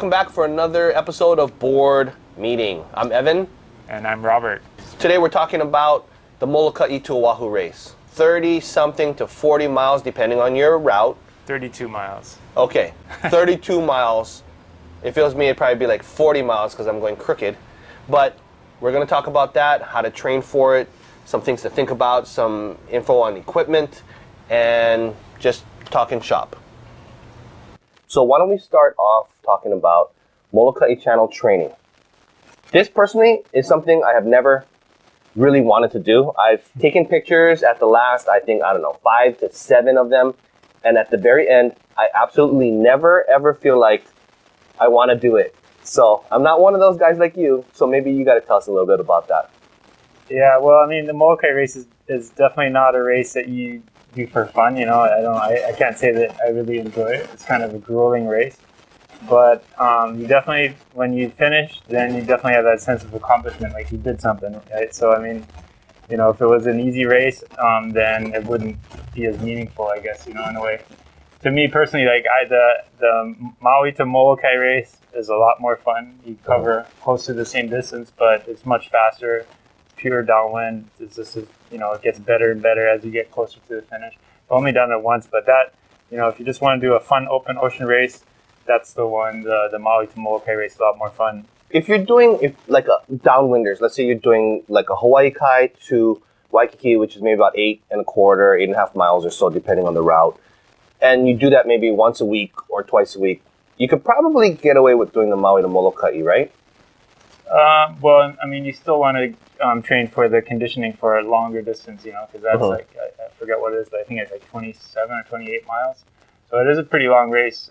welcome back for another episode of Board Meeting. I'm Evan. And I'm Robert. Today we're talking about the Molokai to Oahu race. 30-something to 40 miles depending on your route. 32 miles. Okay, 32 miles. If it was me, it'd probably be like 40 miles because I'm going crooked. But we're going to talk about that, how to train for it, some things to think about, some info on equipment, and just talking shop. So why don't we start off talking about Molokai channel training. This personally is something I have never really wanted to do. I've taken pictures at the last, 5 to 7 of them. And at the very end, I absolutely never ever feel like I want to do it. So I'm not one of those guys like you. So maybe you got to tell us a little bit about that. Yeah, well, I mean, the Molokai race is definitely not a race that you do for fun. You know, I can't say that I really enjoy it. It's kind of a grueling race. But you definitely, when you finish, then you definitely have that sense of accomplishment, like you did something, right? So, I mean, you know, if it was an easy race, then it wouldn't be as meaningful, I guess, you know, in a way. To me personally, like the Maui to Molokai race is a lot more fun. You cover close to the same distance, but it's much faster, pure downwind. It's just, you know, it gets better and better as you get closer to the finish. I've only done it once, but that, you know, if you just want to do a fun open ocean race, that's the one. The Maui to Molokai race is a lot more fun. If you're doing like a downwinders, let's say you're doing like a Hawaii Kai to Waikiki, which is maybe about 8.25, 8.5 miles or so, depending on the route, and you do that maybe once a week or twice a week, you could probably get away with doing the Maui to Molokai, right? Well, I mean, you still want to train for the conditioning for a longer distance, you know, because that's like, I forget what it is, but I think it's like 27 or 28 miles. So it is a pretty long race.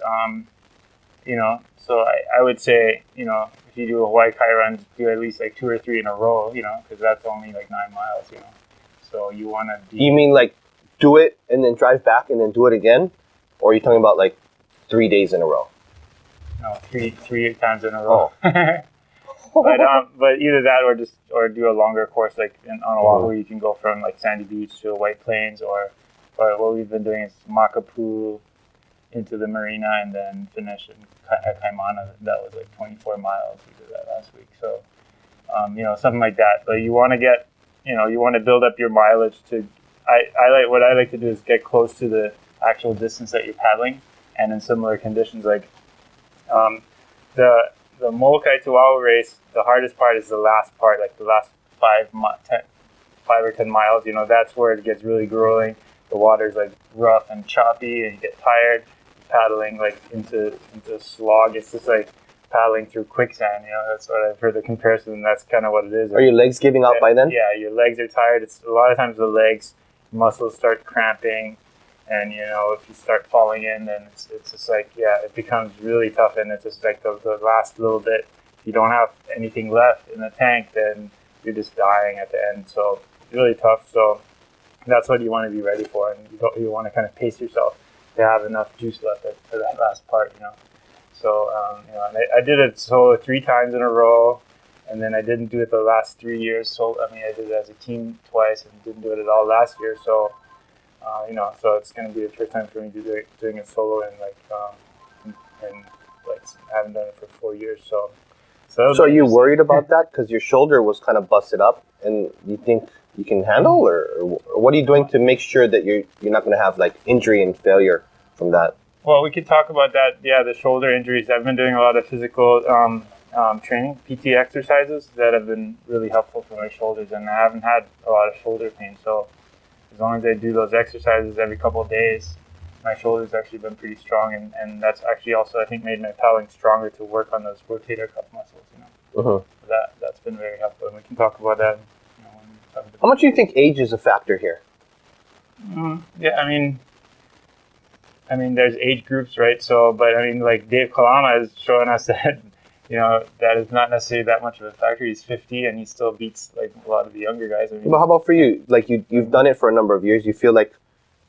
You know, so I would say, you know, if you do a Hawaii Kai run, do at least like 2 or 3 in a row, you know, because that's only like 9 miles, you know. So you want to do... You mean like do it and then drive back and then do it again? Or are you talking about like 3 days in a row? No, three times in a row. But either that or do a longer course, like on Oahu, you can go from like Sandy Beach to White Plains, or what we've been doing is Makapu into the marina and then finish at Kaimana. That was like 24 miles. We did that last week. So, you know, something like that. But you want to get, you know, you want to build up your mileage to, what I like to do is get close to the actual distance that you're paddling, and in similar conditions, like the Molokai to Oahu race, the hardest part is the last part, like the last 5 or 10 miles. You know, that's where it gets really grueling. The water's like rough and choppy, and you get tired paddling like into slog. It's just like paddling through quicksand. You know, that's what I've heard the comparison, and that's kind of what it is. Are your legs giving out by then? Yeah, your legs are tired. It's a lot of times the legs muscles start cramping, and you know, if you start falling in, then it's just like, yeah, it becomes really tough, and it's just like the last little bit. If you don't have anything left in the tank, then you're just dying at the end. So it's really tough. So that's what you want to be ready for, and you want to kind of pace yourself to have enough juice left for that last part, you know. So, you know, and I did it solo 3 times in a row, and then I didn't do it the last 3 years. So, I mean, I did it as a team twice and didn't do it at all last year. So, you know, so it's going to be the first time for me to do doing it solo, and like, I haven't done it for 4 years. So are you worried about that because your shoulder was kind of busted up, and you think you can handle, or what are you doing to make sure that you're not going to have like injury and failure from that? Well, we could talk about that. Yeah, the shoulder injuries. I've been doing a lot of physical training, PT exercises that have been really helpful for my shoulders, and I haven't had a lot of shoulder pain. So as long as I do those exercises every couple of days, my shoulders actually been pretty strong, and that's actually also, I think, made my paddling stronger to work on those rotator cuff muscles. You know, that's been very helpful, and we can talk about that. How much do you think age is a factor here? Yeah, I mean, there's age groups, right? So, but I mean, like Dave Kalama is showing us that, you know, that is not necessarily that much of a factor. He's 50 and he still beats like a lot of the younger guys. I mean, but how about for you? Like you've done it for a number of years. You feel like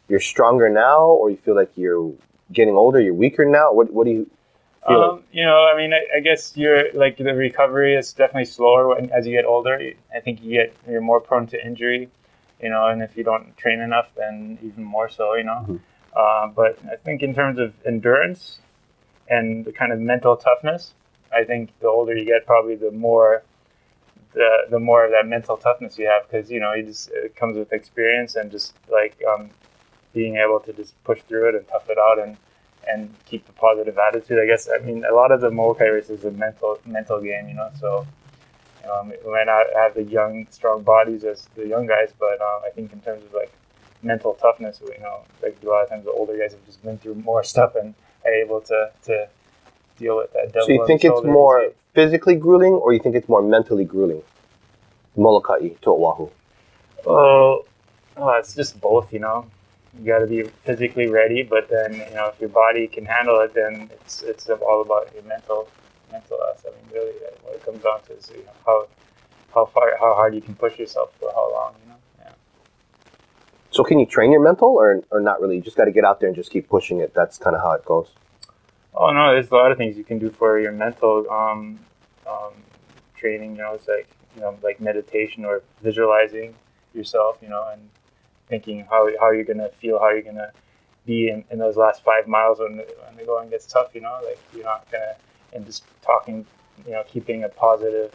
you're stronger now, or you feel like you're getting older, you're weaker now? What do you feel like? You know, I mean, I guess you're like the recovery is definitely slower as you get older. I think you're more prone to injury, you know, and if you don't train enough, then even more so, you know. But I think in terms of endurance, and the kind of mental toughness. I think the older you get, probably the more of that mental toughness you have, because it comes with experience and just like being able to just push through it and tough it out and keep the positive attitude. I guess, I mean, a lot of the Molokai race is a mental game, so we might not have the young, strong bodies as the young guys, but I think in terms of like mental toughness, like a lot of times the older guys have just been through more stuff and are able to deal with that. So you think it's more physically grueling, or you think it's more mentally grueling? Molokai to Oahu. Oh, it's just both, You got to be physically ready, but then if your body can handle it, then it's all about your mental. I mean, really, what it comes down to is how hard you can push yourself for how long. Yeah. So can you train your mental, or not really? You just got to get out there and just keep pushing it. That's kind of how it goes. Oh no, there's a lot of things you can do for your mental training. It's like like meditation or visualizing yourself. And thinking how you're gonna feel, how you're gonna be in those last 5 miles when the going gets tough. Like you're not gonna, and just talking, keeping a positive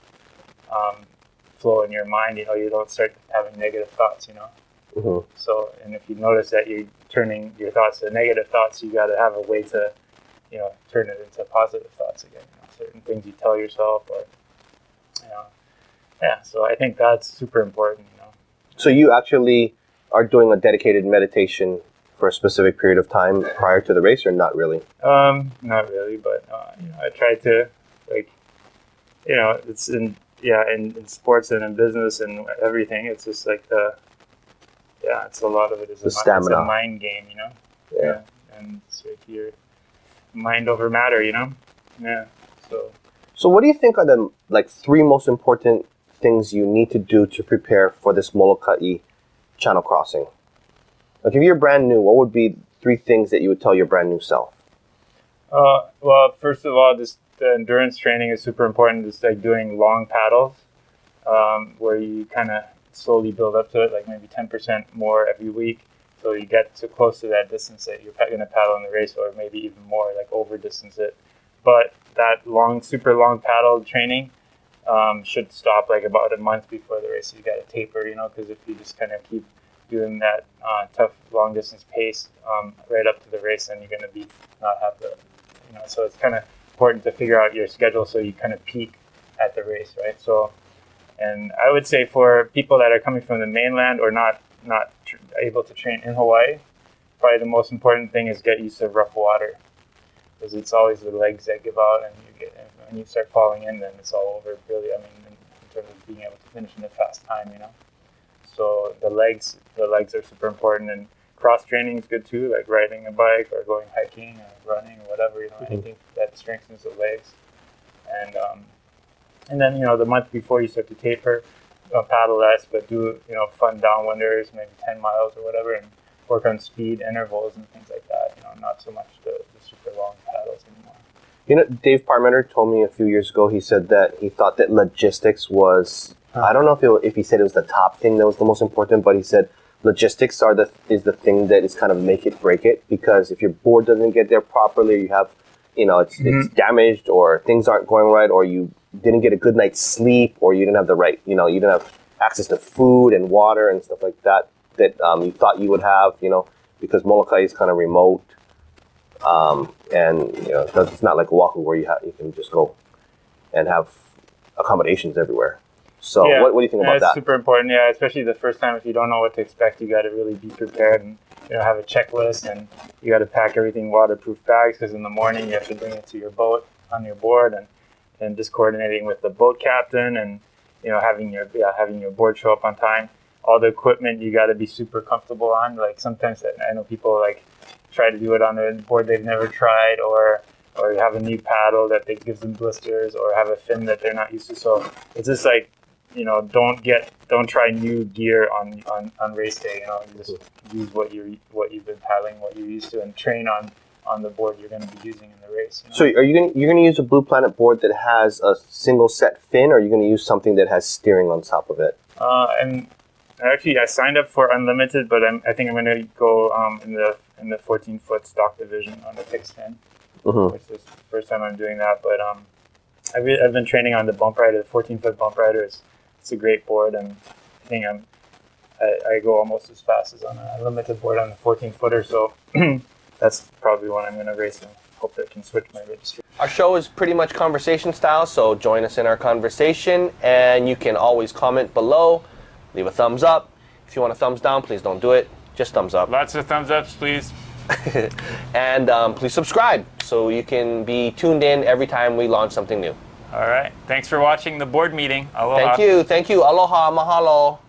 flow in your mind. You don't start having negative thoughts. Mm-hmm. So, and if you notice that you're turning your thoughts to negative thoughts, you got to have a way to turn it into positive thoughts again. Certain things you tell yourself, or yeah. So I think that's super important. So you actually are doing a dedicated meditation for a specific period of time prior to the race, or not really? Not really, but I try to, like, it's in sports and in business and everything. It's just like it's a lot of it is stamina. It's a mind game, Yeah. And it's like your mind over matter, Yeah. So what do you think are the three most important things you need to do to prepare for this Molokai channel crossing? Like, if you're brand new, what would be 3 things that you would tell your brand new self? Well, first of all, just the endurance training is super important. Just like doing long paddles, where you kind of slowly build up to it, like maybe 10% more every week, so you get to close to that distance that you're going to paddle in the race, or maybe even more, like over distance it. But that super long paddle training should stop like about a month before the race. So you got to taper, because if you just kind of keep doing that tough long distance pace right up to the race, then you're going to not have the, so it's kind of important to figure out your schedule so you kind of peak at the race, right? So, and I would say for people that are coming from the mainland or not able to train in Hawaii, probably the most important thing is get used to rough water, because it's always the legs that give out, and when you start falling in, then it's all over, really. I mean, in terms of being able to finish in a fast time, So the legs are super important, and cross training is good too, like riding a bike or going hiking or running or whatever, Mm-hmm. Anything that strengthens the legs. And then, the month before you start to taper, paddle less, but do, fun downwinders, maybe 10 miles or whatever, and work on speed intervals and things like that, not so much the super long paddles anymore. Dave Parmenter told me a few years ago, he said that he thought that logistics was, I don't know if he said it was the top thing that was the most important, but he said logistics is the thing that is kind of make it, break it, because if your board doesn't get there properly, you have, it's damaged, or things aren't going right, or you didn't get a good night's sleep, or you didn't have the right, you didn't have access to food and water and stuff like that you thought you would have, because Molokai is kind of remote. And it's not like Oahu where you can just go and have accommodations everywhere. So what do you think about that? It's super important, yeah, especially the first time. If you don't know what to expect, you got to really be prepared and have a checklist, and you got to pack everything waterproof bags, because in the morning you have to bring it to your boat on your board, and just coordinating with the boat captain, and having your board show up on time. All the equipment you got to be super comfortable on. Like sometimes I know people like try to do it on a board they've never tried, or have a new paddle that gives them blisters, or have a fin that they're not used to. So it's just like, don't try new gear on race day. You just use what you've been paddling, what you're used to, and train on the board you're going to be using in the race. So you're going to use a Blue Planet board that has a single set fin, or are you going to use something that has steering on top of it? And actually, I signed up for unlimited, but I think I'm going to go in the 14-foot stock division on the fixed fin. which is the first time I'm doing that. But I've been training on the bump rider, the 14-foot bump rider. It's a great board, and I think I go almost as fast as on a limited board on the 14-footer. So that's probably one I'm going to race and hope that I can switch my registry. Our show is pretty much conversation style, so join us in our conversation, and you can always comment below, leave a thumbs up. If you want a thumbs down, please don't do it. Just thumbs up. Lots of thumbs ups, please. And please subscribe so you can be tuned in every time we launch something new. All right. Thanks for watching the board meeting. Aloha. Thank you. Aloha. Mahalo.